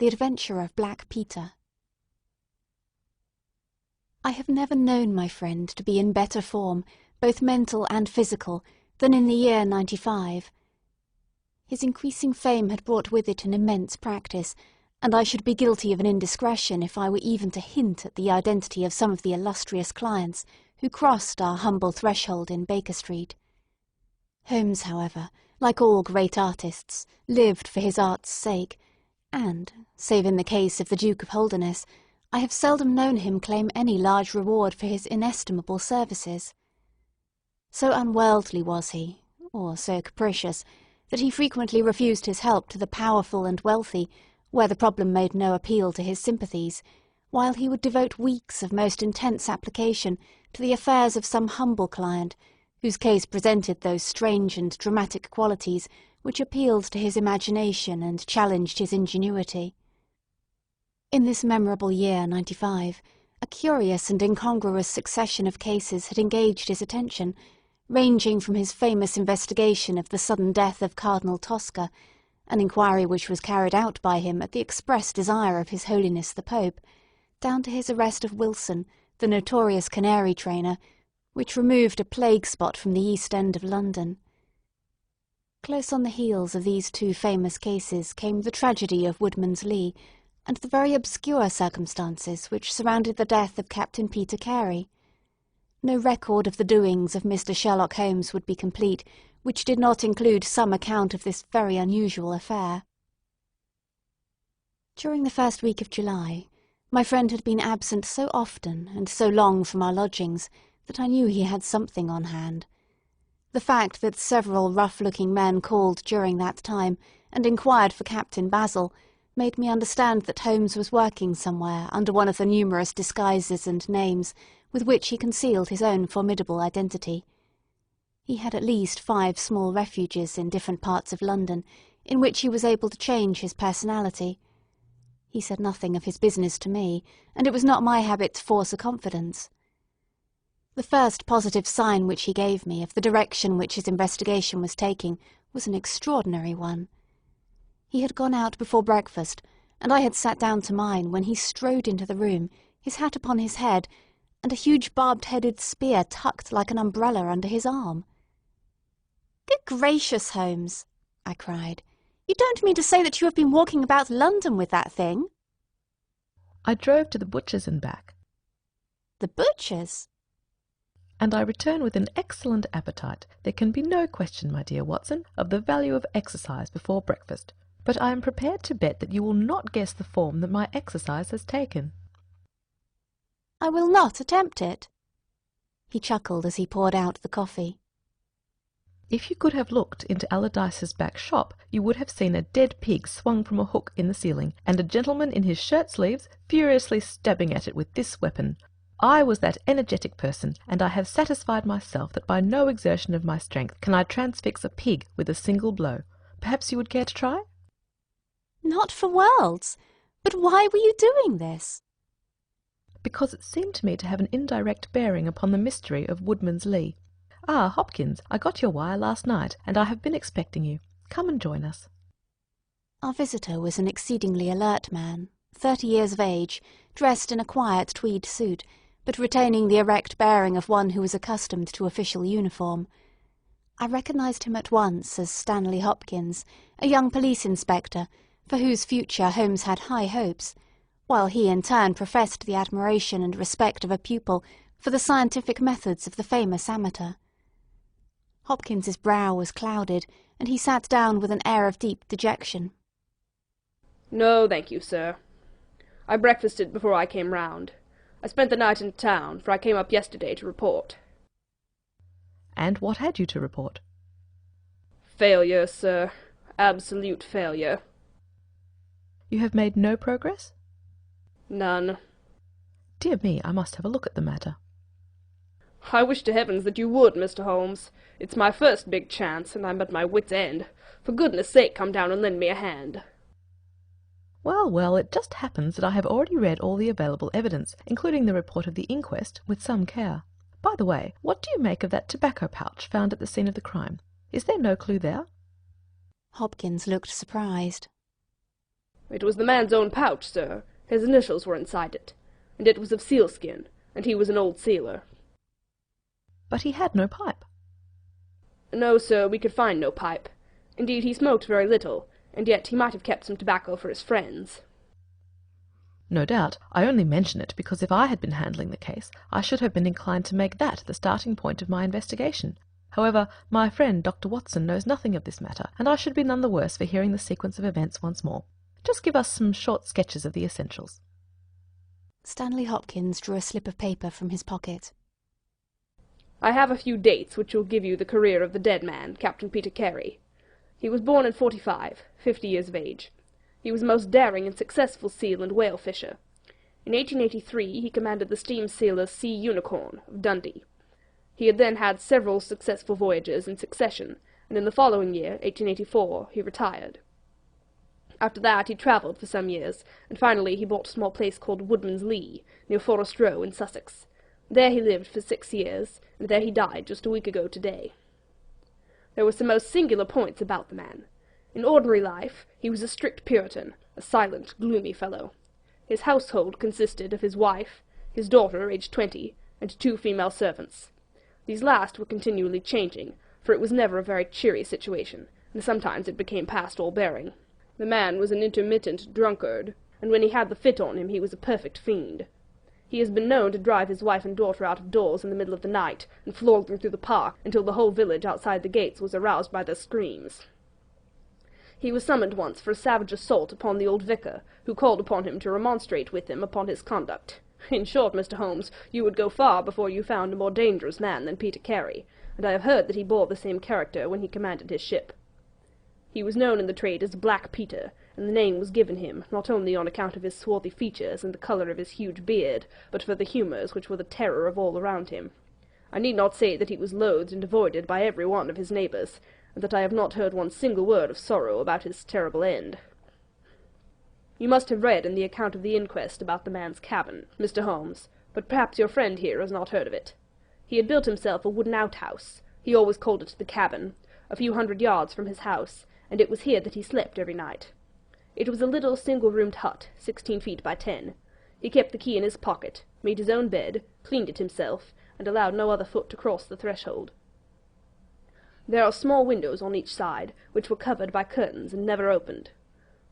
The Adventure of Black Peter. I have never known my friend to be in better form, both mental and physical, than in the year '95. His increasing fame had brought with it an immense practice, and I should be guilty of an indiscretion if I were even to hint at the identity of some of the illustrious clients who crossed our humble threshold in Baker Street. Holmes, however, like all great artists, lived for his art's sake, and, save in the case of the Duke of Holderness, I have seldom known him claim any large reward for his inestimable services. So unworldly was he, or so capricious, that he frequently refused his help to the powerful and wealthy, where the problem made no appeal to his sympathies, while he would devote weeks of most intense application to the affairs of some humble client, whose case presented those strange and dramatic qualities which appealed to his imagination and challenged his ingenuity. In this memorable year '95, a curious and incongruous succession of cases had engaged his attention, ranging from his famous investigation of the sudden death of Cardinal Tosca, an inquiry which was carried out by him at the express desire of His Holiness the Pope, down to his arrest of Wilson, the notorious canary trainer, which removed a plague spot from the East End of London. Close on the heels of these two famous cases came the tragedy of Woodman's Lee, and the very obscure circumstances which surrounded the death of Captain Peter Carey. No record of the doings of Mr. Sherlock Holmes would be complete which did not include some account of this very unusual affair. During the first week of July, my friend had been absent so often and so long from our lodgings that I knew he had something on hand. The fact that several rough-looking men called during that time and inquired for Captain Basil made me understand that Holmes was working somewhere under one of the numerous disguises and names with which he concealed his own formidable identity. He had at least 5 small refuges in different parts of London, in which he was able to change his personality. He said nothing of his business to me, and it was not my habit to force a confidence. The first positive sign which he gave me of the direction which his investigation was taking was an extraordinary one. He had gone out before breakfast, and I had sat down to mine when he strode into the room, his hat upon his head, and a huge barbed-headed spear tucked like an umbrella under his arm. "Good gracious, Holmes!" I cried. "You don't mean to say that you have been walking about London with that thing?" "I drove to the butcher's and back." "The butcher's?" "And I return with an excellent appetite. There can be no question, my dear Watson, of the value of exercise before breakfast. But I am prepared to bet that you will not guess the form that my exercise has taken." "I will not attempt it." He chuckled as he poured out the coffee. "If you could have looked into Allardyce's back shop, you would have seen a dead pig swung from a hook in the ceiling, and a gentleman in his shirt-sleeves furiously stabbing at it with this weapon. I was that energetic person, and I have satisfied myself that by no exertion of my strength can I transfix a pig with a single blow. Perhaps you would care to try?" "Not for worlds. But why were you doing this?" "Because it seemed to me to have an indirect bearing upon the mystery of Woodman's Lee. Ah, Hopkins, I got your wire last night, and I have been expecting you. Come and join us." Our visitor was an exceedingly alert man, 30 years of age, dressed in a quiet tweed suit, but retaining the erect bearing of one who was accustomed to official uniform. I recognized him at once as Stanley Hopkins, a young police inspector, for whose future Holmes had high hopes, while he in turn professed the admiration and respect of a pupil for the scientific methods of the famous amateur. Hopkins's brow was clouded, and he sat down with an air of deep dejection. "No, thank you, sir. I breakfasted before I came round. I spent the night in town, for I came up yesterday to report." "And what had you to report?" "Failure, sir. Absolute failure." "You have made no progress?" "None." "Dear me, I must have a look at the matter." "I wish to heavens that you would, Mr. Holmes. It's my first big chance, and I'm at my wit's end. For goodness sake, come down and lend me a hand." Well, well, it just happens that I have already read all the available evidence, including the report of the inquest, with some care. By the way, what do you make of that tobacco pouch found at the scene of the crime? Is there no clue there?" Hopkins looked surprised. "It was the man's own pouch, sir. His initials were inside it, and it was of sealskin, and he was an old sailor." But he had no pipe. "No, sir, we could find no pipe. Indeed, he smoked very little, and yet he might have kept some tobacco for his friends." No doubt. I only mention it because if I had been handling the case, I should have been inclined to make that the starting point of my investigation. However, my friend Dr. Watson knows nothing of this matter, and I should be none the worse for hearing the sequence of events once more. Just give us some short sketches of the essentials. Stanley Hopkins drew a slip of paper from his pocket. "I have a few dates which will give you the career of the dead man, Captain Peter Carey. He was born in 45, 50 years of age. He was a most daring and successful seal and whale fisher. In 1883 he commanded the steam sailor Sea Unicorn, of Dundee. He had then had several successful voyages in succession, and in the following year, 1884, he retired. After that he travelled for some years, and finally he bought a small place called Woodman's Lee, near Forest Row in Sussex. There he lived for 6 years, and there he died just a week ago today. There were some most singular points about the man. In ordinary life he was a strict Puritan, a silent, gloomy fellow. His household consisted of his wife, his daughter, aged 20, and 2 female servants. These last were continually changing, for it was never a very cheery situation, and sometimes it became past all bearing. The man was an intermittent drunkard, and when he had the fit on him he was a perfect fiend. He has been known to drive his wife and daughter out of doors in the middle of the night, and flog them through the park until the whole village outside the gates was aroused by their screams. He was summoned once for a savage assault upon the old vicar, who called upon him to remonstrate with him upon his conduct. In short, Mr. Holmes, you would go far before you found a more dangerous man than Peter Carey, and I have heard that he bore the same character when he commanded his ship. He was known in the trade as Black Peter, and the name was given him not only on account of his swarthy features and the colour of his huge beard, but for the humours which were the terror of all around him. I need not say that he was loathed and avoided by every one of his neighbours, and that I have not heard one single word of sorrow about his terrible end. You must have read in the account of the inquest about the man's cabin, Mr. Holmes, but perhaps your friend here has not heard of it. He had built himself a wooden outhouse, he always called it the cabin, a few 100 yards from his house, and it was here that he slept every night. It was a little single-roomed hut, 16 feet by 10. He kept the key in his pocket, made his own bed, cleaned it himself, and allowed no other foot to cross the threshold. There are small windows on each side, which were covered by curtains and never opened.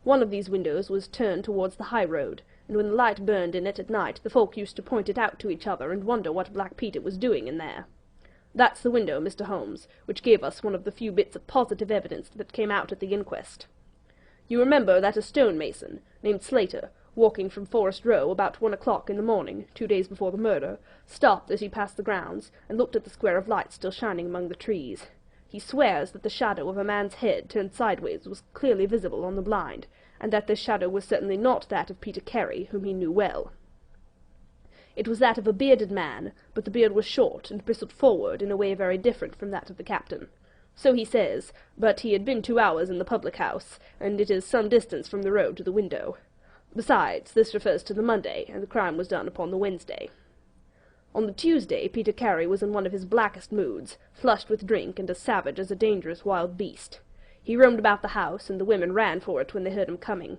One of these windows was turned towards the high road, and when the light burned in it at night, the folk used to point it out to each other and wonder what Black Peter was doing in there. That's the window, Mr. Holmes, which gave us one of the few bits of positive evidence that came out at the inquest. You remember that a stonemason, named Slater, walking from Forest Row about 1 o'clock in the morning, 2 days before the murder, stopped as he passed the grounds, and looked at the square of light still shining among the trees. He swears that the shadow of a man's head turned sideways was clearly visible on the blind, and that this shadow was certainly not that of Peter Carey, whom he knew well. It was that of a bearded man, but the beard was short and bristled forward in a way very different from that of the captain. So he says, but he had been 2 hours in the public-house, and it is some distance from the road to the window. Besides, this refers to the Monday, and the crime was done upon the Wednesday. On the Tuesday, Peter Carey was in one of his blackest moods, flushed with drink and as savage as a dangerous wild beast. He roamed about the house, and the women ran for it when they heard him coming.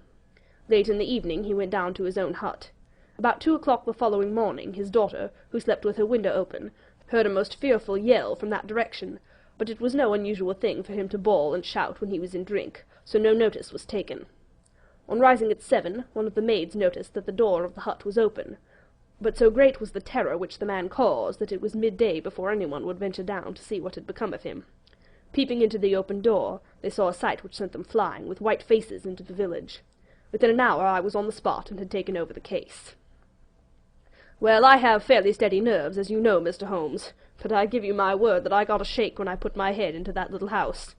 Late in the evening he went down to his own hut. About 2 o'clock the following morning, his daughter, who slept with her window open, heard a most fearful yell from that direction, but it was no unusual thing for him to bawl and shout when he was in drink, so no notice was taken. On rising at 7, one of the maids noticed that the door of the hut was open, but so great was the terror which the man caused that it was midday before anyone would venture down to see what had become of him. Peeping into the open door, they saw a sight which sent them flying, with white faces, into the village. Within an hour I was on the spot and had taken over the case. Well, I have fairly steady nerves, as you know, Mr. Holmes, but I give you my word that I got a shake when I put my head into that little house.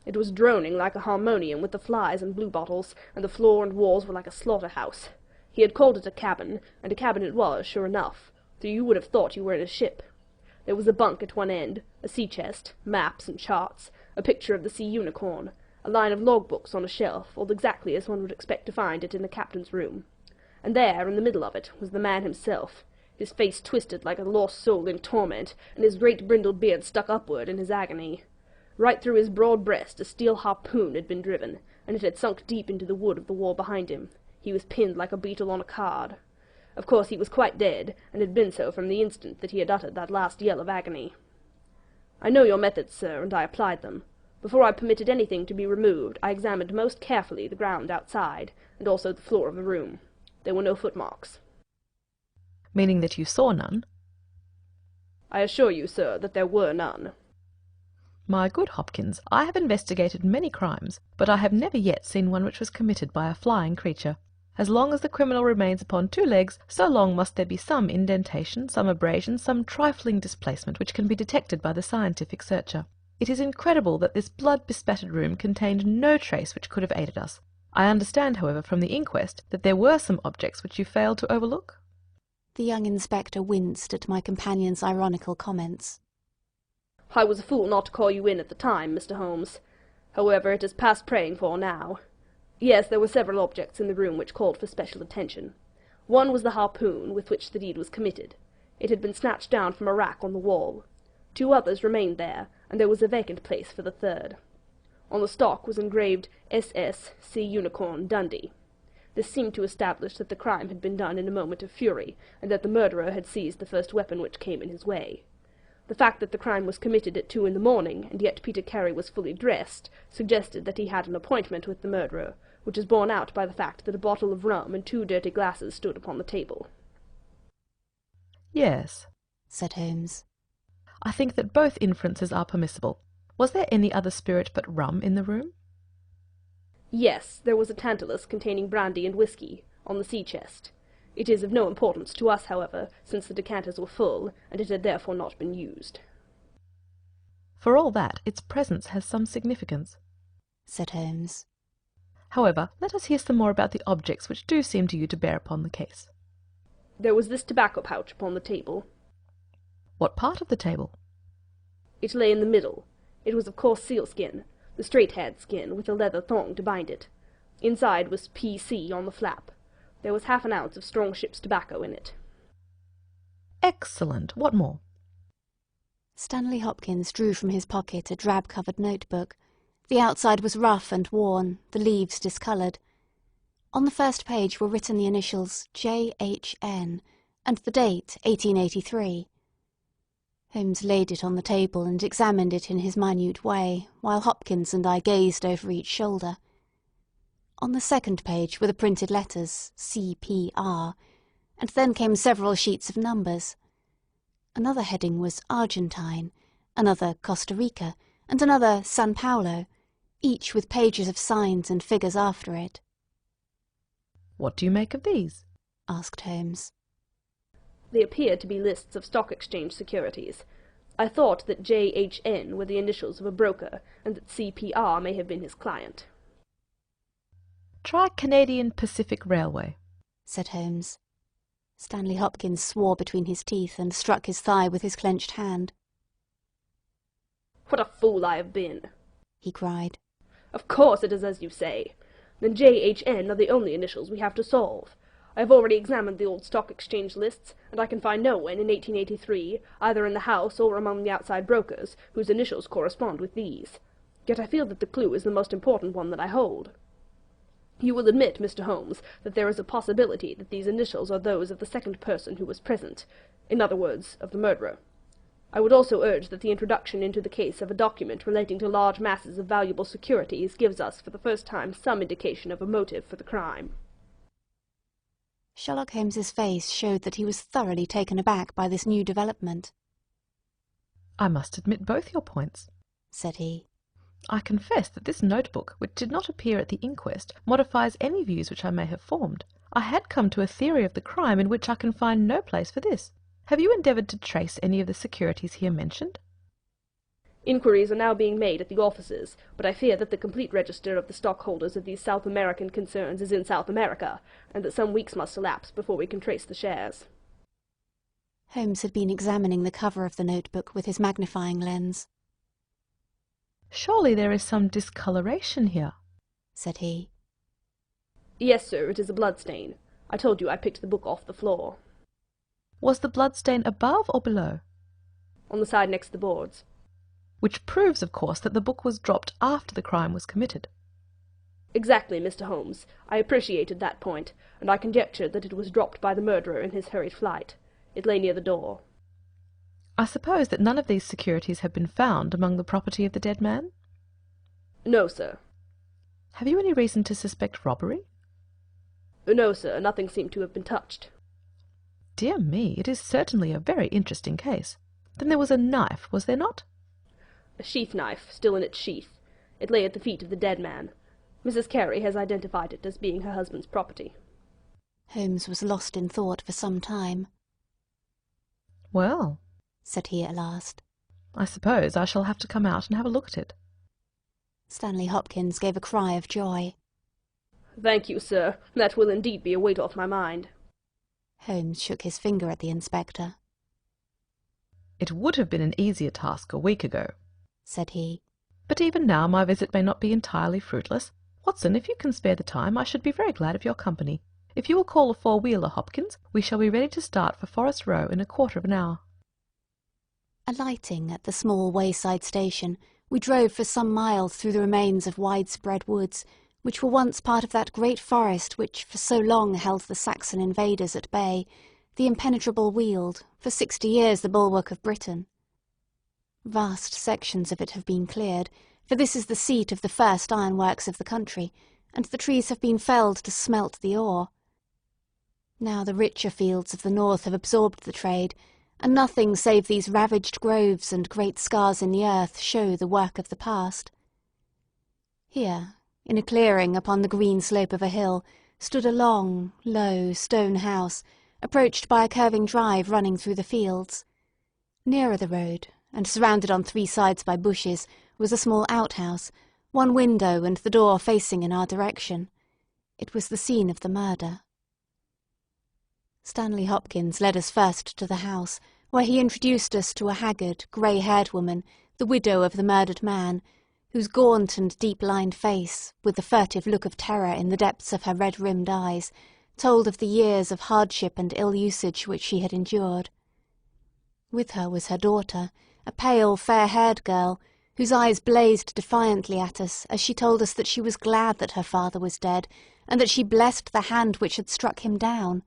It was droning like a harmonium with the flies and bluebottles, and the floor and walls were like a slaughter-house. He had called it a cabin, and a cabin it was, sure enough, though you would have thought you were in a ship. There was a bunk at one end, a sea-chest, maps and charts, a picture of the Sea Unicorn, a line of log-books on a shelf, all exactly as one would expect to find it in the captain's room. And there, in the middle of it, was the man himself, his face twisted like a lost soul in torment, and his great brindled beard stuck upward in his agony. Right through his broad breast a steel harpoon had been driven, and it had sunk deep into the wood of the wall behind him. He was pinned like a beetle on a card. Of course he was quite dead, and had been so from the instant that he had uttered that last yell of agony. I know your methods, sir, and I applied them. Before I permitted anything to be removed, I examined most carefully the ground outside, and also the floor of the room. There were no footmarks. Meaning that you saw none? I assure you, sir, that there were none. My good Hopkins, I have investigated many crimes, but I have never yet seen one which was committed by a flying creature. As long as the criminal remains upon 2 legs, so long must there be some indentation, some abrasion, some trifling displacement which can be detected by the scientific searcher. It is incredible that this blood-bespattered room contained no trace which could have aided us. I understand, however, from the inquest that there were some objects which you failed to overlook? The young inspector winced at my companion's ironical comments. I was a fool not to call you in at the time, Mr. Holmes. However, it is past praying for now. Yes, there were several objects in the room which called for special attention. One was the harpoon with which the deed was committed. It had been snatched down from a rack on the wall. 2 others remained there, and there was a vacant place for the third. On the stock was engraved SS C. Unicorn Dundee. This seemed to establish that the crime had been done in a moment of fury, and that the murderer had seized the first weapon which came in his way. The fact that the crime was committed at 2 in the morning, and yet Peter Carey was fully dressed, suggested that he had an appointment with the murderer, which is borne out by the fact that a bottle of rum and 2 dirty glasses stood upon the table. Yes, said Holmes. I think that both inferences are permissible. Was there any other spirit but rum in the room? Yes, there was a tantalus containing brandy and whiskey on the sea-chest. It is of no importance to us, however, since the decanters were full, and it had therefore not been used. For all that, its presence has some significance, said Holmes. However, let us hear some more about the objects which do seem to you to bear upon the case. There was this tobacco pouch upon the table. What part of the table? It lay in the middle. It was of coarse sealskin, the straight-haired skin, with a leather thong to bind it. Inside was P.C. on the flap. There was half an ounce of strong ship's tobacco in it. Excellent. What more? Stanley Hopkins drew from his pocket a drab-covered notebook. The outside was rough and worn, the leaves discoloured. On the first page were written the initials J.H.N. and the date 1883. Holmes laid it on the table and examined it in his minute way, while Hopkins and I gazed over each shoulder. On the second page were the printed letters C.P.R., and then came several sheets of numbers. Another heading was Argentine, another Costa Rica, and another San Paulo, each with pages of signs and figures after it. What do you make of these? asked Holmes. They appeared to be lists of stock exchange securities. I thought that J.H.N. were the initials of a broker, and that C.P.R. may have been his client. Try Canadian Pacific Railway, said Holmes. Stanley Hopkins swore between his teeth and struck his thigh with his clenched hand. What a fool I have been, he cried. Of course it is as you say. Then J.H.N. are the only initials we have to solve. I have already examined the old stock exchange lists, and I can find no one in 1883, either in the house or among the outside brokers, whose initials correspond with these. Yet I feel that the clue is the most important one that I hold. You will admit, Mr. Holmes, that there is a possibility that these initials are those of the second person who was present, in other words, of the murderer. I would also urge that the introduction into the case of a document relating to large masses of valuable securities gives us for the first time some indication of a motive for the crime. Sherlock Holmes's face showed that he was thoroughly taken aback by this new development. I must admit both your points, said he. I confess that this notebook, which did not appear at the inquest, modifies any views which I may have formed. I had come to a theory of the crime in which I can find no place for this. Have you endeavoured to trace any of the securities here mentioned? Inquiries are now being made at the offices, but I fear that the complete register of the stockholders of these South American concerns is in South America, and that some weeks must elapse before we can trace the shares. Holmes had been examining the cover of the notebook with his magnifying lens. Surely there is some discoloration here, said he. Yes, sir, it is a bloodstain. I told you I picked the book off the floor. Was the bloodstain above or below? On the side next to the boards. Which proves, of course, that the book was dropped after the crime was committed. Exactly, Mr. Holmes. I appreciated that point, and I conjectured that it was dropped by the murderer in his hurried flight. It lay near the door. I suppose that none of these securities have been found among the property of the dead man? No, sir. Have you any reason to suspect robbery? No, sir. Nothing seemed to have been touched. Dear me, it is certainly a very interesting case. Then there was a knife, was there not? A sheath knife, still in its sheath. It lay at the feet of the dead man. Mrs. Cori has identified it as being her husband's property. Holmes was lost in thought for some time. Well, said he at last, I suppose I shall have to come out and have a look at it. Stanley Hopkins gave a cry of joy. Thank you, sir. That will indeed be a weight off my mind. Holmes shook his finger at the inspector. It would have been an easier task a week ago, said he. But even now my visit may not be entirely fruitless. Watson, if you can spare the time, I should be very glad of your company. If you will call a four-wheeler, Hopkins, we shall be ready to start for Forest Row in a quarter of an hour. Alighting at the small wayside station, we drove for some miles through the remains of widespread woods, which were once part of that great forest which for so long held the Saxon invaders at bay, the impenetrable Weald, for 60 years the bulwark of Britain. Vast sections of it have been cleared, for this is the seat of the first ironworks of the country, and the trees have been felled to smelt the ore. Now the richer fields of the north have absorbed the trade, and nothing save these ravaged groves and great scars in the earth show the work of the past. Here, in a clearing upon the green slope of a hill, stood a long, low, stone house, approached by a curving drive running through the fields. Nearer the road, and surrounded on 3 sides by bushes, was a small outhouse, one window and the door facing in our direction. It was the scene of the murder. Stanley Hopkins led us first to the house, where he introduced us to a haggard, grey-haired woman, the widow of the murdered man, whose gaunt and deep-lined face, with the furtive look of terror in the depths of her red-rimmed eyes, told of the years of hardship and ill-usage which she had endured. With her was her daughter, a pale, fair-haired girl, whose eyes blazed defiantly at us as she told us that she was glad that her father was dead, and that she blessed the hand which had struck him down.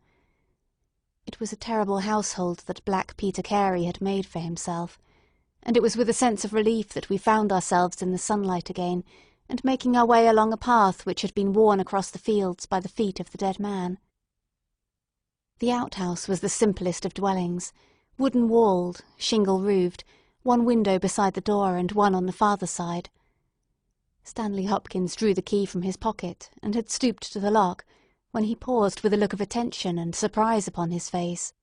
It was a terrible household that Black Peter Carey had made for himself, and it was with a sense of relief that we found ourselves in the sunlight again, and making our way along a path which had been worn across the fields by the feet of the dead man. The outhouse was the simplest of dwellings, wooden-walled, shingle-roofed, one window beside the door and one on the farther side. Stanley Hopkins drew the key from his pocket and had stooped to the lock, when he paused with a look of attention and surprise upon his face.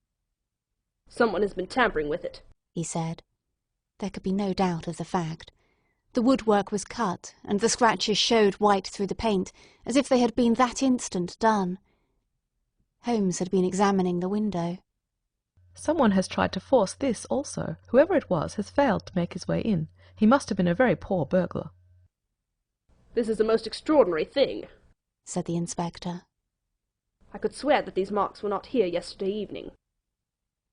"Someone has been tampering with it," he said. There could be no doubt of the fact. The woodwork was cut, and the scratches showed white through the paint, as if they had been that instant done. Holmes had been examining the window. Someone has tried to force this also. Whoever it was has failed to make his way in. He must have been a very poor burglar. "This is a most extraordinary thing," said the inspector. "I could swear that these marks were not here yesterday evening."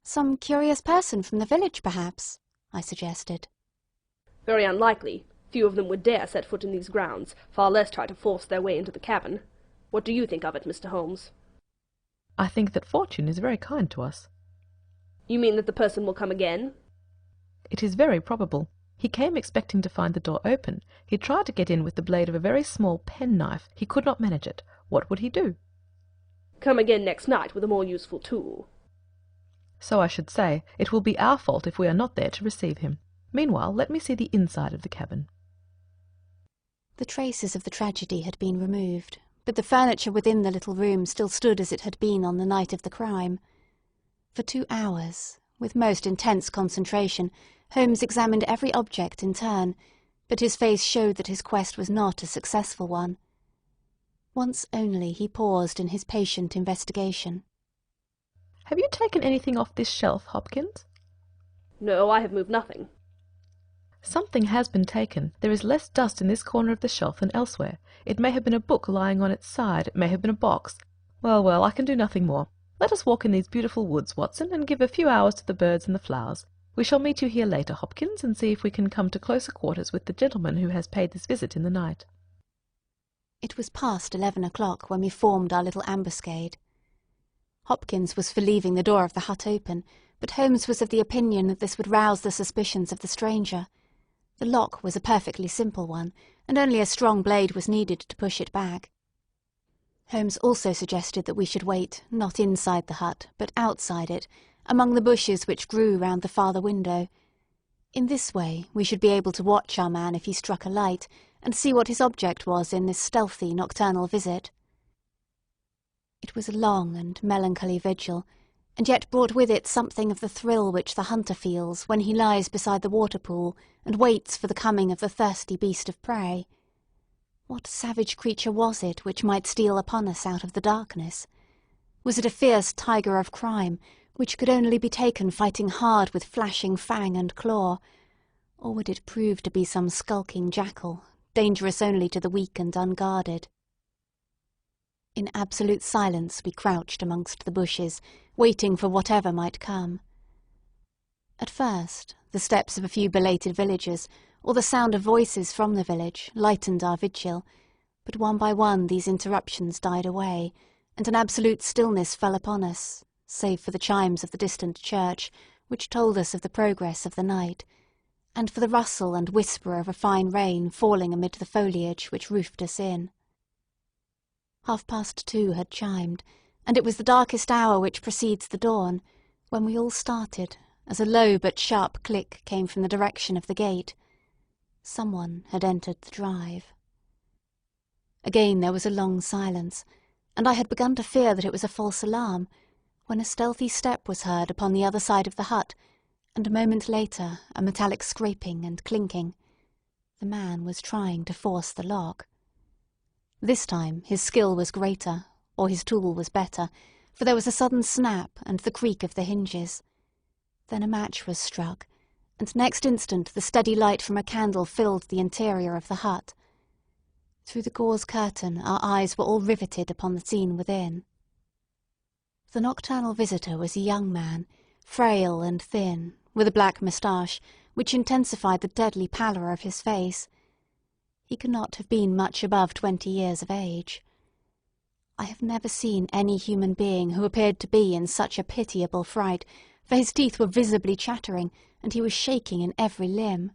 "Some curious person from the village, perhaps," I suggested. "Very unlikely. Few of them would dare set foot in these grounds, far less try to force their way into the cabin. What do you think of it, Mr. Holmes?" I think that fortune is very kind to us. "You mean that the person will come again?" It is very probable. He came expecting to find the door open. He tried to get in with the blade of a very small penknife. He could not manage it. What would he do? "Come again next night with a more useful tool." So I should say. It will be our fault if we are not there to receive him. Meanwhile, let me see the inside of the cabin. The traces of the tragedy had been removed, but the furniture within the little room still stood as it had been on the night of the crime. For 2 hours, with most intense concentration, Holmes examined every object in turn, but his face showed that his quest was not a successful one. Once only he paused in his patient investigation. Have you taken anything off this shelf, Hopkins? "No, I have moved nothing." Something has been taken. There is less dust in this corner of the shelf than elsewhere. It may have been a book lying on its side. It may have been a box. Well, well, I can do nothing more. Let us walk in these beautiful woods, Watson, and give a few hours to the birds and the flowers. We shall meet you here later, Hopkins, and see if we can come to closer quarters with the gentleman who has paid this visit in the night. It was past 11 o'clock when we formed our little ambuscade. Hopkins was for leaving the door of the hut open, but Holmes was of the opinion that this would rouse the suspicions of the stranger. The lock was a perfectly simple one, and only a strong blade was needed to push it back. Holmes also suggested that we should wait, not inside the hut, but outside it, among the bushes which grew round the farther window. In this way we should be able to watch our man if he struck a light, and see what his object was in this stealthy nocturnal visit. It was a long and melancholy vigil, and yet brought with it something of the thrill which the hunter feels when he lies beside the water-pool and waits for the coming of the thirsty beast of prey. What savage creature was it which might steal upon us out of the darkness? Was it a fierce tiger of crime, which could only be taken fighting hard with flashing fang and claw, or would it prove to be some skulking jackal, dangerous only to the weak and unguarded? In absolute silence we crouched amongst the bushes, waiting for whatever might come. At first, the steps of a few belated villagers, or the sound of voices from the village, lightened our vigil, but one by one these interruptions died away, and an absolute stillness fell upon us, save for the chimes of the distant church, which told us of the progress of the night, and for the rustle and whisper of a fine rain falling amid the foliage which roofed us in. 2:30 had chimed, and it was the darkest hour which precedes the dawn, when we all started, as a low but sharp click came from the direction of the gate. Someone had entered the drive. Again there was a long silence, and I had begun to fear that it was a false alarm, when a stealthy step was heard upon the other side of the hut, and a moment later a metallic scraping and clinking. The man was trying to force the lock. This time his skill was greater, or his tool was better, for there was a sudden snap and the creak of the hinges. Then a match was struck, and next instant the steady light from a candle filled the interior of the hut. Through the gauze curtain our eyes were all riveted upon the scene within. The nocturnal visitor was a young man, frail and thin, with a black moustache, which intensified the deadly pallor of his face. He could not have been much above 20 years of age. I have never seen any human being who appeared to be in such a pitiable fright, for his teeth were visibly chattering, and he was shaking in every limb.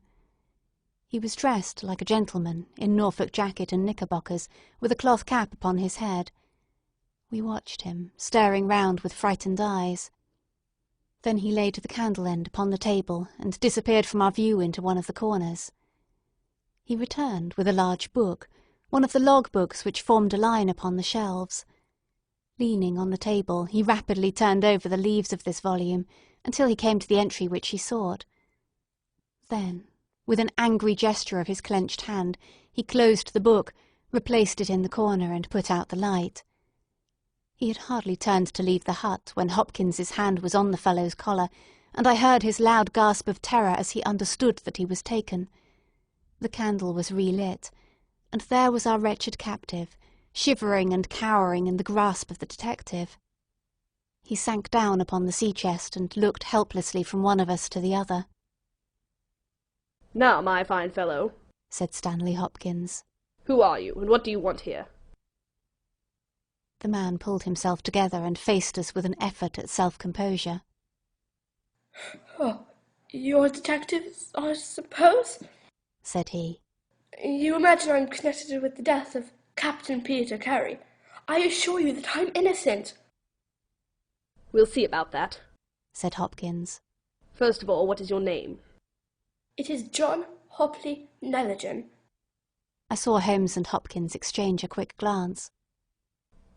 He was dressed like a gentleman, in Norfolk jacket and knickerbockers, with a cloth cap upon his head. We watched him, staring round with frightened eyes. Then he laid the candle end upon the table and disappeared from our view into one of the corners. He returned with a large book, one of the log books which formed a line upon the shelves. Leaning on the table, he rapidly turned over the leaves of this volume until he came to the entry which he sought. Then, with an angry gesture of his clenched hand, he closed the book, replaced it in the corner, and put out the light. He had hardly turned to leave the hut when Hopkins's hand was on the fellow's collar, and I heard his loud gasp of terror as he understood that he was taken. The candle was relit, and there was our wretched captive, shivering and cowering in the grasp of the detective. He sank down upon the sea-chest and looked helplessly from one of us to the other. "Now, my fine fellow," said Stanley Hopkins. "who are you, and what do you want here?" The man pulled himself together and faced us with an effort at self-composure. "Oh, you're detectives, I suppose?" said he. "You imagine I'm connected with the death of Captain Peter Carey. I assure you that I'm innocent." "We'll see about that," said Hopkins. "First of all, what is your name?" "It is John Hopley Neligan." I saw Holmes and Hopkins exchange a quick glance.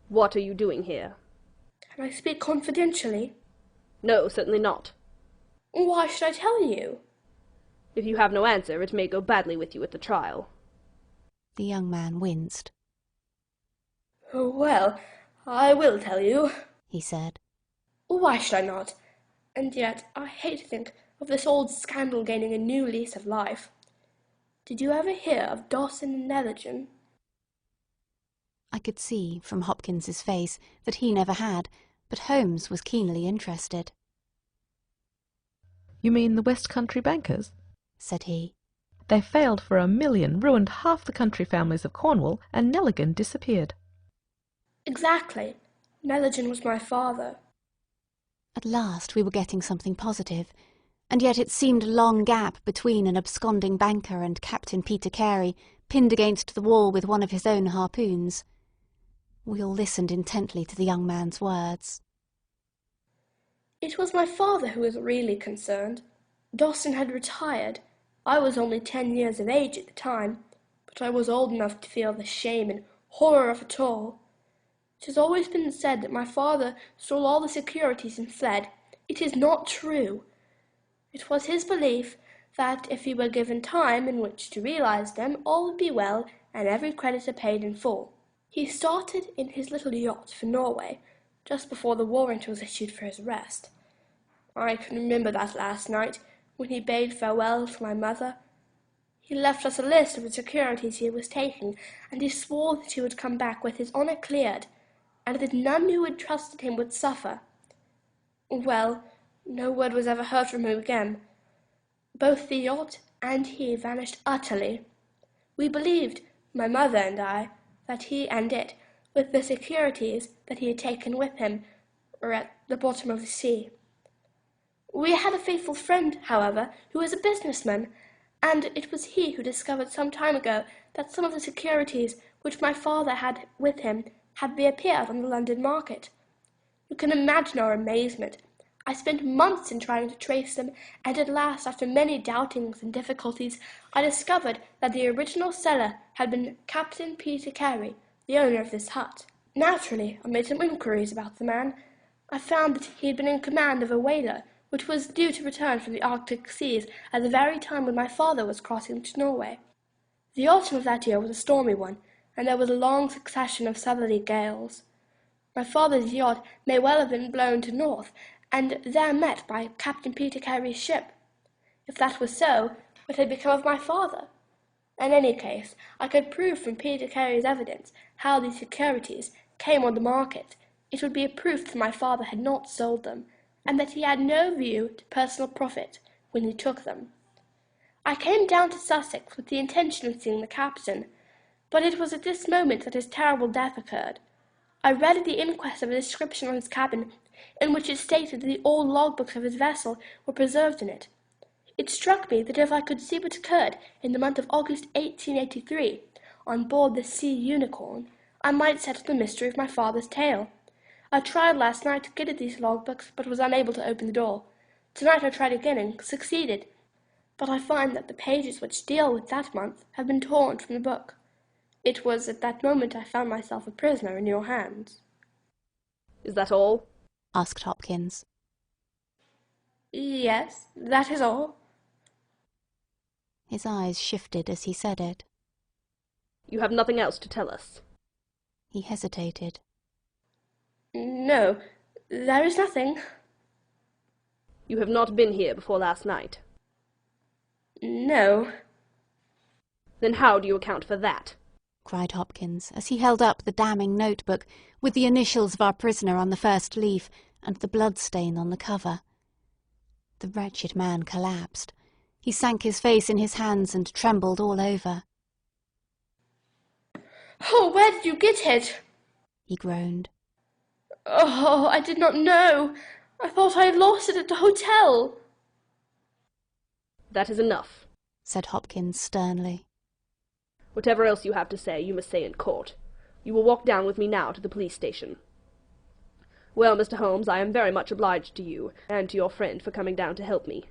"What are you doing here?" "Can I speak confidentially?" "No, certainly not." "Why should I tell you?" "If you have no answer, it may go badly with you at the trial." The young man winced. "Well, I will tell you," he said. "Why should I not? And yet I hate to think of this old scandal gaining a new lease of life. Did you ever hear of Dawson and Neligan?" I could see from Hopkins's face that he never had, but Holmes was keenly interested. You mean the West Country bankers? Said he. They failed for $1 million, ruined half the country families of Cornwall, and Nelligan disappeared. Exactly. Nelligan was my father. At last we were getting something positive, and yet it seemed a long gap between an absconding banker and Captain Peter Carey, pinned against the wall with one of his own harpoons. We all listened intently to the young man's words. It was my father who was really concerned. Dawson had retired. I was only 10 years of age at the time, but I was old enough to feel the shame and horror of it all. It has always been said that my father stole all the securities and fled. It is not true. It was his belief that if he were given time in which to realize them, all would be well and every creditor paid in full. He started in his little yacht for Norway just before the warrant was issued for his arrest. I can remember that last night, when he bade farewell to my mother. He left us a list of the securities he was taking, and he swore that he would come back with his honour cleared, and that none who had trusted him would suffer. Well, no word was ever heard from him again. Both the yacht and he vanished utterly. We believed, my mother and I, that he and it, with the securities that he had taken with him, were at the bottom of the sea. We had a faithful friend, however, who was a businessman, and it was he who discovered some time ago that some of the securities which my father had with him had reappeared on the London market. You can imagine our amazement. I spent months in trying to trace them, and at last, after many doubtings and difficulties, I discovered that the original seller had been Captain Peter Carey, the owner of this hut. Naturally, I made some inquiries about the man. I found that he had been in command of a whaler, which was due to return from the Arctic seas at the very time when my father was crossing to Norway. The autumn of that year was a stormy one, and there was a long succession of southerly gales. My father's yacht may well have been blown to north, and there met by Captain Peter Carey's ship. If that was so, what had become of my father? In any case, I could prove from Peter Carey's evidence how these securities came on the market. It would be a proof that my father had not sold them, and that he had no view to personal profit when he took them. I came down to Sussex with the intention of seeing the captain, but it was at this moment that his terrible death occurred. I read at the inquest of a description on his cabin, in which it stated that all logbooks of his vessel were preserved in it. It struck me that if I could see what occurred in the month of August 1883, on board the Sea Unicorn, I might settle the mystery of my father's tale. I tried last night to get at these logbooks, but was unable to open the door. Tonight I tried again and succeeded, but I find that the pages which deal with that month have been torn from the book. It was at that moment I found myself a prisoner in your hands. Is that all? Asked Hopkins. Yes, that is all. His eyes shifted as he said it. You have nothing else to tell us? He hesitated. No, there is nothing. You have not been here before last night? No. Then how do you account for that? Cried Hopkins, as he held up the damning notebook with the initials of our prisoner on the first leaf and the blood-stain on the cover. The wretched man collapsed. He sank his face in his hands and trembled all over. Oh, where did you get it? He groaned. Oh, I did not know. I thought I had lost it at the hotel. That is enough, said Hopkins sternly. Whatever else you have to say, you must say in court. You will walk down with me now to the police station. Well, Mr. Holmes, I am very much obliged to you, and to your friend for coming down to help me.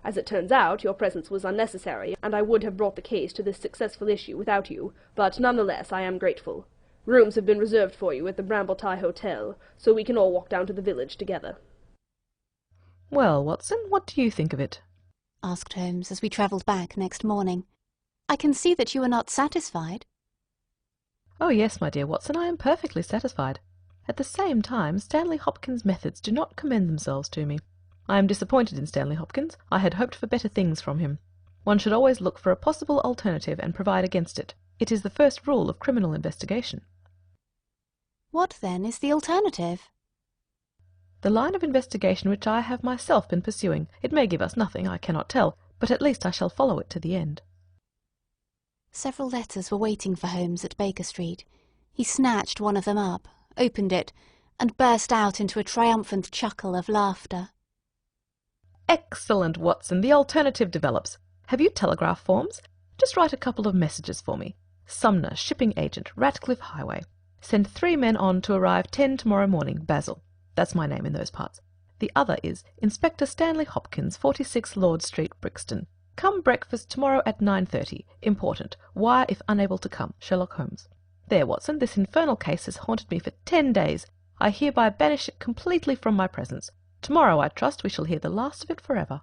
As it turns out, your presence was unnecessary, and I would have brought the case to this successful issue without you, but none the less I am grateful. Rooms have been reserved for you at the Brambletye Hotel, so we can all walk down to the village together. Well, Watson, what do you think of it? Asked Holmes as we travelled back next morning. I can see that you are not satisfied. Oh yes, my dear Watson, I am perfectly satisfied. At the same time, Stanley Hopkins' methods do not commend themselves to me. I am disappointed in Stanley Hopkins. I had hoped for better things from him. One should always look for a possible alternative and provide against it. It is the first rule of criminal investigation. What, then, is the alternative? The line of investigation which I have myself been pursuing. It may give us nothing, I cannot tell, but at least I shall follow it to the end. Several letters were waiting for Holmes at Baker Street. He snatched one of them up, opened it, and burst out into a triumphant chuckle of laughter. Excellent, Watson. The alternative develops. Have you telegraph forms? Just write a couple of messages for me. Sumner, shipping agent, Ratcliffe Highway. Send 3 men on to arrive 10 tomorrow morning, Basil. That's my name in those parts. The other is Inspector Stanley Hopkins, 46 Lord Street, Brixton. Come breakfast tomorrow at 9:30. Important. Wire if unable to come. Sherlock Holmes. There, Watson, this infernal case has haunted me for 10 days. I hereby banish it completely from my presence. Tomorrow, I trust, we shall hear the last of it forever.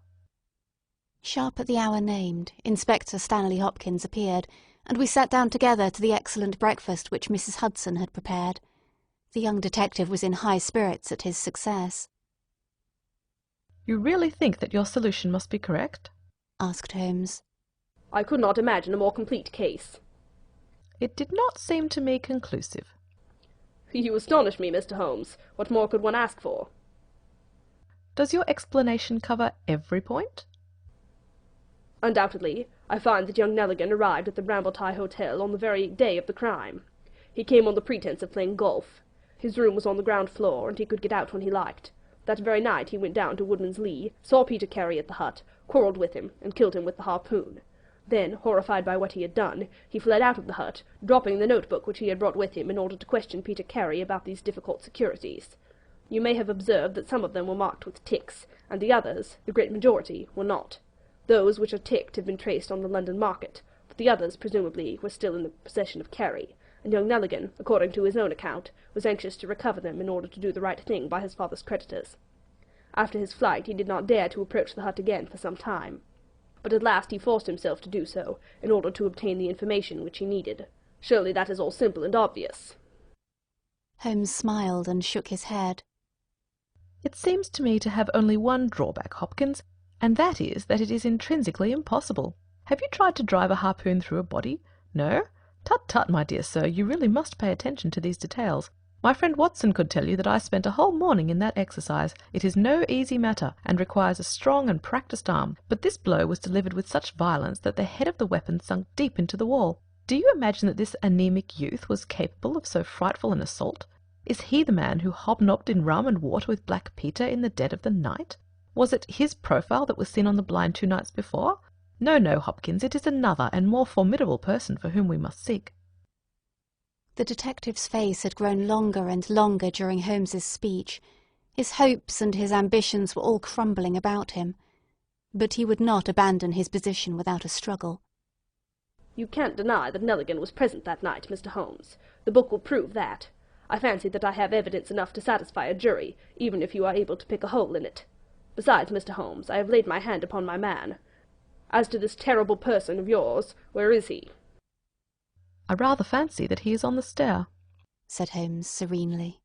Sharp at the hour named, Inspector Stanley Hopkins appeared, and we sat down together to the excellent breakfast which Mrs. Hudson had prepared. The young detective was in high spirits at his success. You really think that your solution must be correct? Asked Holmes. I could not imagine a more complete case. It did not seem to me conclusive. You astonish me, Mr. Holmes. What more could one ask for? Does your explanation cover every point? Undoubtedly. I find that young Nelligan arrived at the Brambletye Hotel on the very day of the crime. He came on the pretence of playing golf. His room was on the ground floor, and he could get out when he liked. That very night he went down to Woodman's Lee, saw Peter Carey at the hut, quarrelled with him, and killed him with the harpoon. Then, horrified by what he had done, he fled out of the hut, dropping the notebook which he had brought with him in order to question Peter Carey about these difficult securities. You may have observed that some of them were marked with ticks, and the others, the great majority, were not. Those which are ticked have been traced on the London market, but the others, presumably, were still in the possession of Carey, and young Nelligan, according to his own account, was anxious to recover them in order to do the right thing by his father's creditors. After his flight he did not dare to approach the hut again for some time, but at last he forced himself to do so, in order to obtain the information which he needed. Surely that is all simple and obvious. Holmes smiled and shook his head. It seems to me to have only one drawback, Hopkins, and that is that it is intrinsically impossible. Have you tried to drive a harpoon through a body? No? Tut, tut, my dear sir, you really must pay attention to these details. My friend Watson could tell you that I spent a whole morning in that exercise. It is no easy matter, and requires a strong and practised arm, but this blow was delivered with such violence that the head of the weapon sunk deep into the wall. Do you imagine that this anemic youth was capable of so frightful an assault? Is he the man who hobnobbed in rum and water with Black Peter in the dead of the night? Was it his profile that was seen on the blind 2 nights before? No, no, Hopkins, it is another and more formidable person for whom we must seek. The detective's face had grown longer and longer during Holmes's speech. His hopes and his ambitions were all crumbling about him. But he would not abandon his position without a struggle. You can't deny that Nelligan was present that night, Mr. Holmes. The book will prove that. I fancy that I have evidence enough to satisfy a jury, even if you are able to pick a hole in it. Besides, Mr. Holmes, I have laid my hand upon my man. As to this terrible person of yours, where is he? I rather fancy that he is on the stair, said Holmes serenely.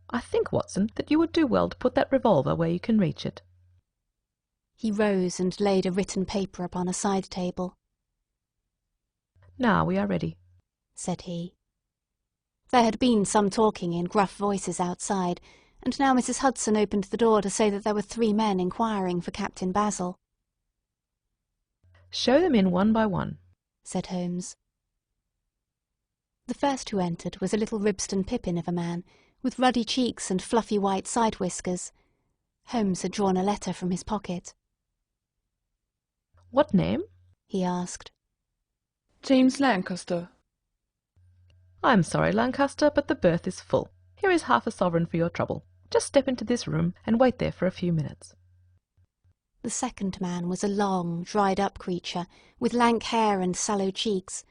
I think, Watson, that you would do well to put that revolver where you can reach it. He rose and laid a written paper upon a side table. Now we are ready, said he. There had been some talking in gruff voices outside, and now Mrs. Hudson opened the door to say that there were 3 men inquiring for Captain Basil. Show them in one by one, said Holmes. The first who entered was a little Ribston Pippin of a man, with ruddy cheeks and fluffy white side whiskers. Holmes had drawn a letter from his pocket. What name? He asked. James Lancaster. I'm sorry, Lancaster, but the berth is full. Here is half a sovereign for your trouble. Just step into this room and wait there for a few minutes. The second man was a long, dried-up creature, with lank hair and sallow cheeks.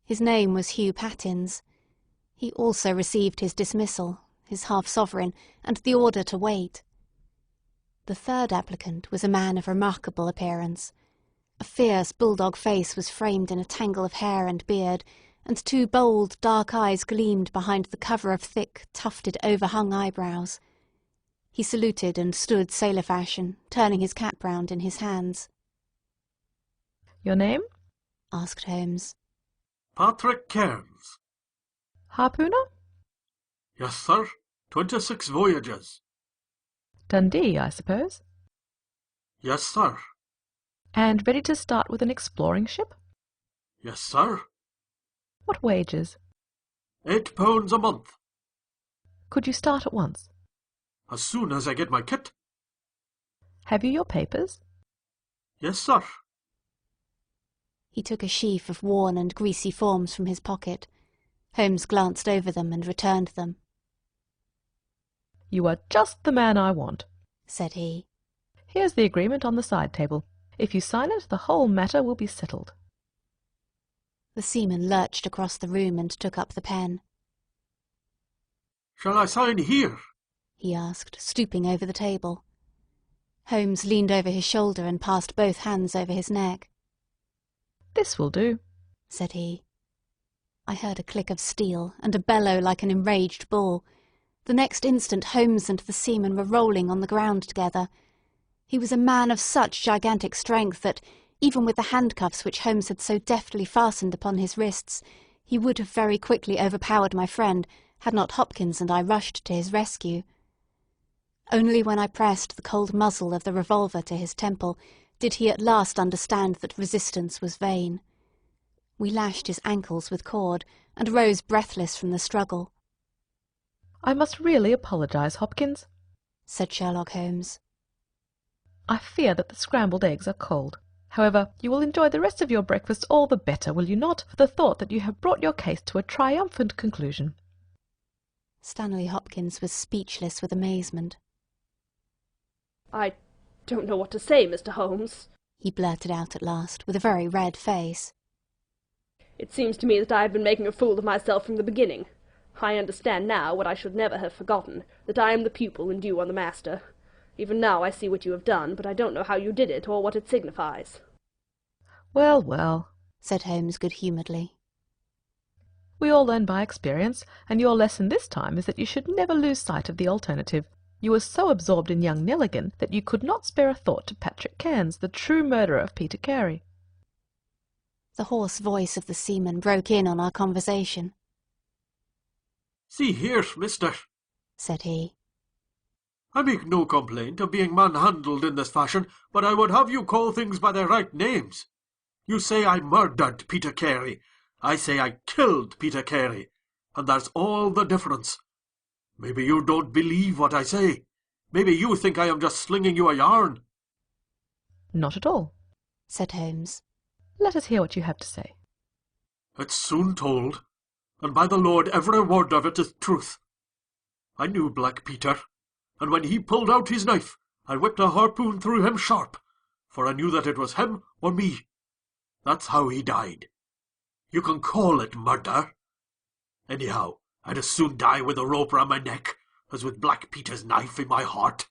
His name was Hugh Pattins. He also received his dismissal, his half-sovereign, and the order to wait. The third applicant was a man of remarkable appearance. A fierce bulldog face was framed in a tangle of hair and beard, and 2 bold, dark eyes gleamed behind the cover of thick, tufted, overhung eyebrows. He saluted and stood sailor fashion, turning his cap round in his hands. Your name? asked Holmes. Patrick Cairns. Harpooner? Yes, sir. 26 voyages. Dundee, I suppose? Yes, sir. And ready to start with an exploring ship? Yes, sir. What wages? £8 a month. Could you start at once? As soon as I get my kit. Have you your papers? Yes, sir. He took a sheaf of worn and greasy forms from his pocket. Holmes glanced over them and returned them. You are just the man I want, said he. Here's the agreement on the side table. If you sign it, the whole matter will be settled. The seaman lurched across the room and took up the pen. Shall I sign here? He asked, stooping over the table. Holmes leaned over his shoulder and passed both hands over his neck. This will do, said he. I heard a click of steel and a bellow like an enraged bull. The next instant Holmes and the seaman were rolling on the ground together. He was a man of such gigantic strength that, even with the handcuffs which Holmes had so deftly fastened upon his wrists, he would have very quickly overpowered my friend had not Hopkins and I rushed to his rescue. Only when I pressed the cold muzzle of the revolver to his temple did he at last understand that resistance was vain. We lashed his ankles with cord and rose breathless from the struggle. I must really apologize, Hopkins, said Sherlock Holmes. I fear that the scrambled eggs are cold. However, you will enjoy the rest of your breakfast all the better, will you not, for the thought that you have brought your case to a triumphant conclusion. Stanley Hopkins was speechless with amazement. I don't know what to say, Mr. Holmes, he blurted out at last, with a very red face. It seems to me that I have been making a fool of myself from the beginning. I understand now what I should never have forgotten, that I am the pupil and you are the master. Even now I see what you have done, but I don't know how you did it or what it signifies. Well, well, said Holmes good-humouredly. We all learn by experience, and your lesson this time is that you should never lose sight of the alternative. You were so absorbed in young Nelligan that you could not spare a thought to Patrick Cairns, the true murderer of Peter Carey. The hoarse voice of the seaman broke in on our conversation. See here, mister, said he. I make no complaint of being manhandled in this fashion, but I would have you call things by their right names. You say I murdered Peter Carey. I say I killed Peter Carey, and that's all the difference. Maybe you don't believe what I say. Maybe you think I am just slinging you a yarn. Not at all, said Holmes. Let us hear what you have to say. It's soon told, and by the Lord every word of it is truth. I knew Black Peter, and when he pulled out his knife, I whipped a harpoon through him sharp, for I knew that it was him or me. That's how he died. You can call it murder. Anyhow, I'd as soon die with a rope round my neck as with Black Peter's knife in my heart.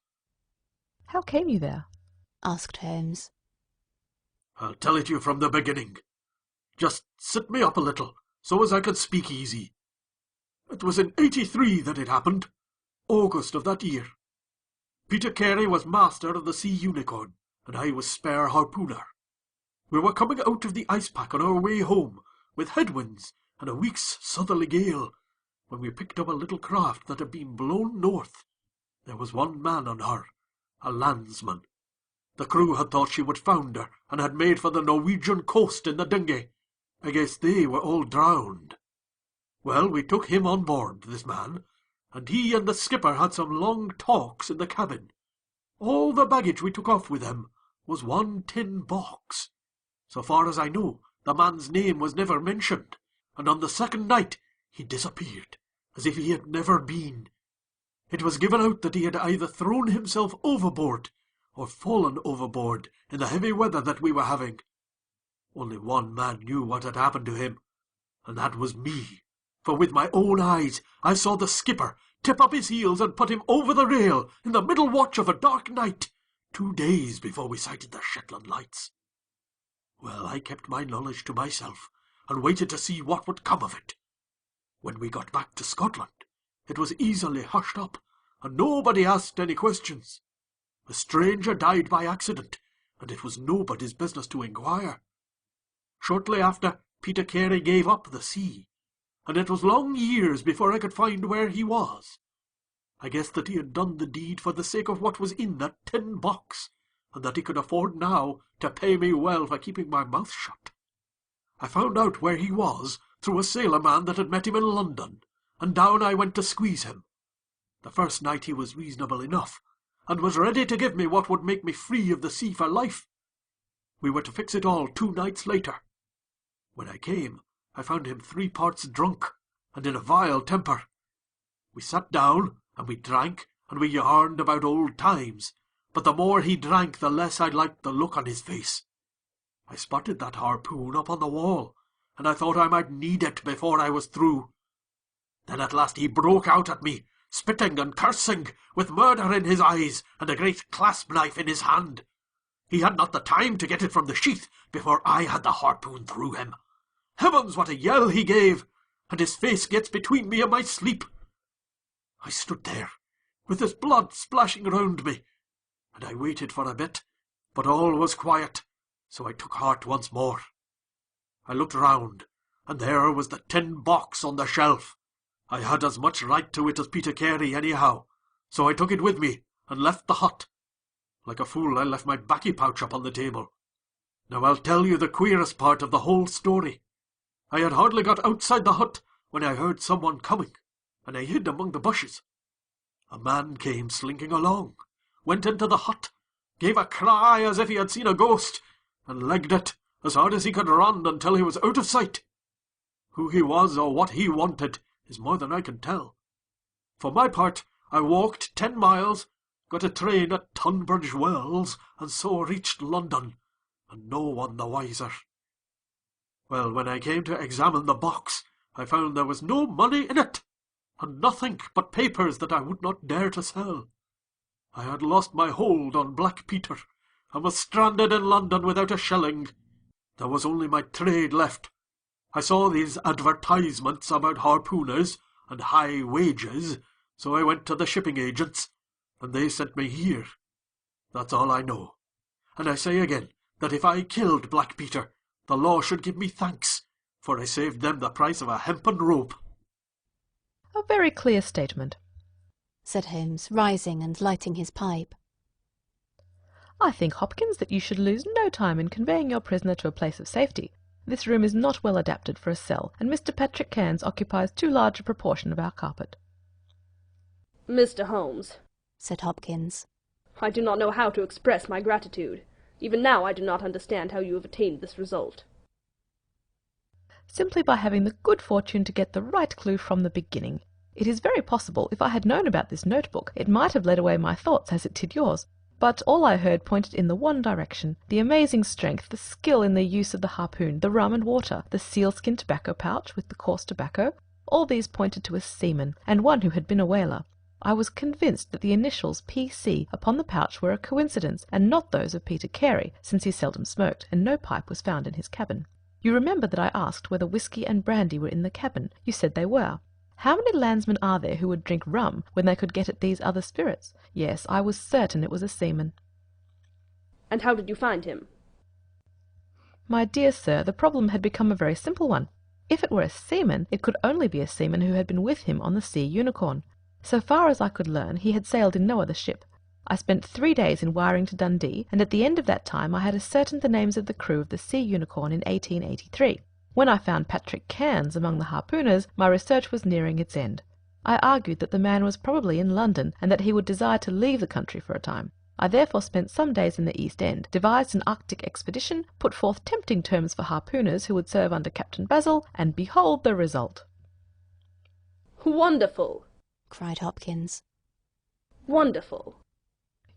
How came you there? asked Holmes. I'll tell it you from the beginning. Just sit me up a little, so as I can speak easy. It was in '83 that it happened, August of that year. Peter Carey was master of the Sea Unicorn, and I was spare harpooner. We were coming out of the ice pack on our way home, with headwinds and a week's southerly gale, when we picked up a little craft that had been blown north. There was one man on her, a landsman. The crew had thought she would founder, and had made for the Norwegian coast in the dinghy. I guess they were all drowned. Well, we took him on board, this man, and he and the skipper had some long talks in the cabin. All the baggage we took off with him was one tin box. So far as I know, the man's name was never mentioned, and on the second night he disappeared, as if he had never been. It was given out that he had either thrown himself overboard or fallen overboard in the heavy weather that we were having. Only one man knew what had happened to him, and that was me, for with my own eyes I saw the skipper tip up his heels and put him over the rail in the middle watch of a dark night, 2 days before we sighted the Shetland lights. Well, I kept my knowledge to myself, and waited to see what would come of it. When we got back to Scotland, it was easily hushed up, and nobody asked any questions. The stranger died by accident, and it was nobody's business to inquire. Shortly after, Peter Carey gave up the sea, and it was long years before I could find where he was. I guessed that he had done the deed for the sake of what was in that tin box, and that he could afford now to pay me well for keeping my mouth shut. I found out where he was through a sailor-man that had met him in London, and down I went to squeeze him. The first night he was reasonable enough, and was ready to give me what would make me free of the sea for life. We were to fix it all 2 nights later. When I came, I found him 3 parts drunk, and in a vile temper. We sat down, and we drank, and we yarned about old times, but the more he drank, the less I liked the look on his face. I spotted that harpoon up on the wall, and I thought I might need it before I was through. Then at last he broke out at me, spitting and cursing, with murder in his eyes, and a great clasp-knife in his hand. He had not the time to get it from the sheath before I had the harpoon through him. Heavens, what a yell he gave! And his face gets between me and my sleep. I stood there, with his blood splashing round me, and I waited for a bit, but all was quiet, so I took heart once more. I looked round, and there was the tin box on the shelf. I had as much right to it as Peter Carey anyhow, so I took it with me, and left the hut. Like a fool I left my baccy pouch up on the table. Now I'll tell you the queerest part of the whole story. I had hardly got outside the hut when I heard someone coming, and I hid among the bushes. A man came slinking along, went into the hut, gave a cry as if he had seen a ghost, and legged it as hard as he could run until he was out of sight. Who he was or what he wanted is more than I can tell. For my part, I walked 10 miles, got a train at Tunbridge Wells, and so reached London, and no one the wiser. Well, when I came to examine the box, I found there was no money in it, and nothing but papers that I would not dare to sell. I had lost my hold on Black Peter, and was stranded in London without a shilling. There was only my trade left. I saw these advertisements about harpooners and high wages, so I went to the shipping agents, and they sent me here. That's all I know. And I say again that if I killed Black Peter, the law should give me thanks, for I saved them the price of a hempen rope. A very clear statement, said Holmes, rising and lighting his pipe. I think, Hopkins, that you should lose no time in conveying your prisoner to a place of safety. This room is not well adapted for a cell, and Mr. Patrick Cairns occupies too large a proportion of our carpet. Mr. Holmes, said Hopkins, I do not know how to express my gratitude. Even now I do not understand how you have attained this result. Simply by having the good fortune to get the right clue from the beginning. It is very possible, if I had known about this notebook, it might have led away my thoughts as it did yours. But all I heard pointed in the one direction. The amazing strength, the skill in the use of the harpoon, the rum and water, the sealskin tobacco pouch with the coarse tobacco, all these pointed to a seaman, and one who had been a whaler. I was convinced that the initials P.C. upon the pouch were a coincidence, and not those of Peter Carey, since he seldom smoked, and no pipe was found in his cabin. You remember that I asked whether whisky and brandy were in the cabin. You said they were. How many landsmen are there who would drink rum when they could get at these other spirits? Yes, I was certain it was a seaman. And how did you find him? My dear sir, the problem had become a very simple one. If it were a seaman, it could only be a seaman who had been with him on the Sea Unicorn. So far as I could learn, he had sailed in no other ship. I spent 3 days in wiring to Dundee, and at the end of that time I had ascertained the names of the crew of the Sea Unicorn in 1883. When I found Patrick Cairns among the harpooners, my research was nearing its end. I argued that the man was probably in London, and that he would desire to leave the country for a time. I therefore spent some days in the East End, devised an Arctic expedition, put forth tempting terms for harpooners who would serve under Captain Basil, and behold the result. Wonderful! cried Hopkins. Wonderful!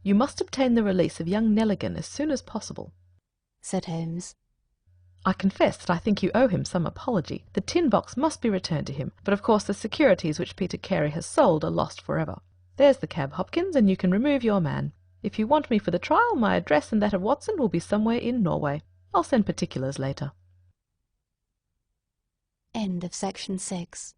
You must obtain the release of young Nelligan as soon as possible, said Holmes. I confess that I think you owe him some apology. The tin box must be returned to him, but of course the securities which Peter Carey has sold are lost forever. There's the cab, Hopkins, and you can remove your man. If you want me for the trial, my address and that of Watson will be somewhere in Norway. I'll send particulars later. End of section 6.